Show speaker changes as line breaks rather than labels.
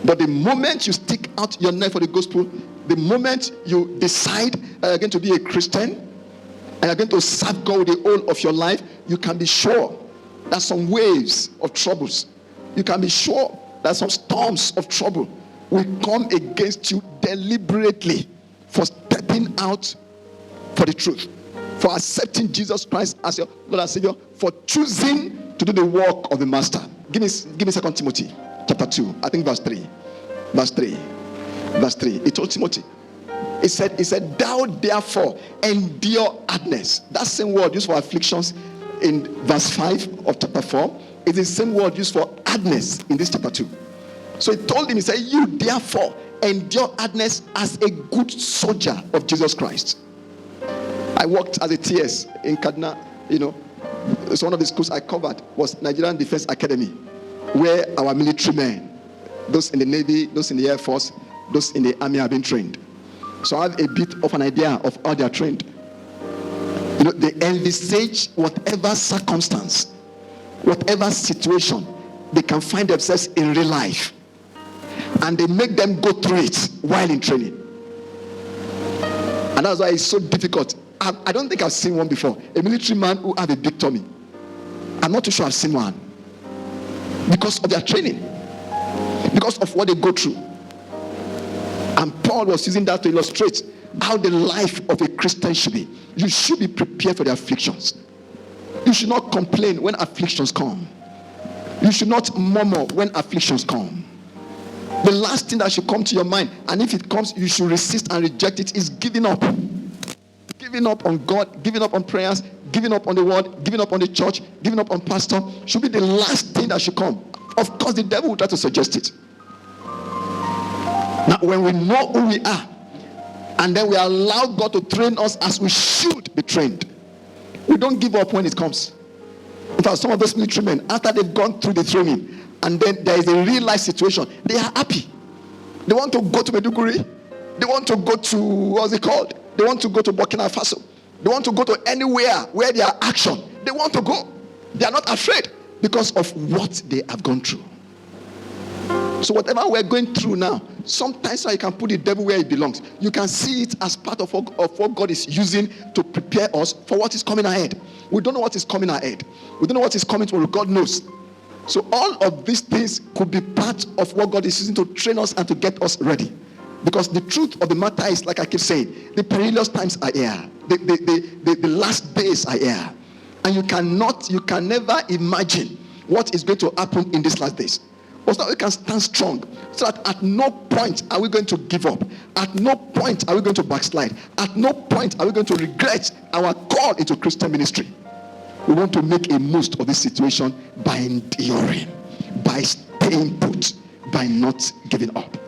But the moment you stick out your neck for the gospel, the moment you decide that you're going to be a Christian and you're going to serve God with the whole of your life, you can be sure that some waves of troubles, you can be sure that some storms of trouble will come against you deliberately for stepping out for the truth, for accepting Jesus Christ as your Lord and Savior, for choosing to do the work of the Master. Give me 2 Timothy chapter 2, I think verse 3. Verse 3. He told Timothy, he said, thou therefore endure hardness. That same word used for afflictions in verse 5 of chapter 4 is the same word used for hardness in this chapter 2. So he told him, he said, you therefore endure hardness as a good soldier of Jesus Christ. I worked as a TS in Kaduna, so one of the schools I covered was Nigerian Defense Academy, where our military men, those in the Navy, those in the Air Force, those in the Army have been trained. So I have a bit of an idea of how they are trained. They envisage whatever circumstance, whatever situation they can find themselves in real life, and they make them go through it while in training. And that's why it's so difficult. I don't think I've seen one before. A military man who have a big tummy. I'm not too sure I've seen one. Because of their training. Because of what they go through. And Paul was using that to illustrate how the life of a Christian should be. You should be prepared for the afflictions. You should not complain when afflictions come. You should not murmur when afflictions come. The last thing that should come to your mind, and if it comes, you should resist and reject it, is giving up. Giving up on God, giving up on prayers, giving up on the word, giving up on the church, giving up on pastor should be the last thing that should come. Of course, the devil will try to suggest it. Now, when we know who we are, and then we allow God to train us as we should be trained, we don't give up when it comes. In fact, some of those military men, after they've gone through the training, and then there is a real life situation, they are happy. They want to go to Maiduguri. They want to go to, what's it called? They want to go to Burkina Faso. They want to go to anywhere where there are action. They want to go. They are not afraid because of what they have gone through. So whatever we're going through now, sometimes you can put the devil where he belongs. You can see it as part of what God is using to prepare us for what is coming ahead. We don't know what is coming ahead. We don't know what is coming tomorrow. God knows. So all of these things could be part of what God is using to train us and to get us ready. Because the truth of the matter is, like I keep saying, the perilous times are here. The last days are here. And you can never imagine what is going to happen in these last days. But so that we can stand strong. So that at no point are we going to give up. At no point are we going to backslide. At no point are we going to regret our call into Christian ministry. We want to make a most of this situation by enduring, by staying put, by not giving up.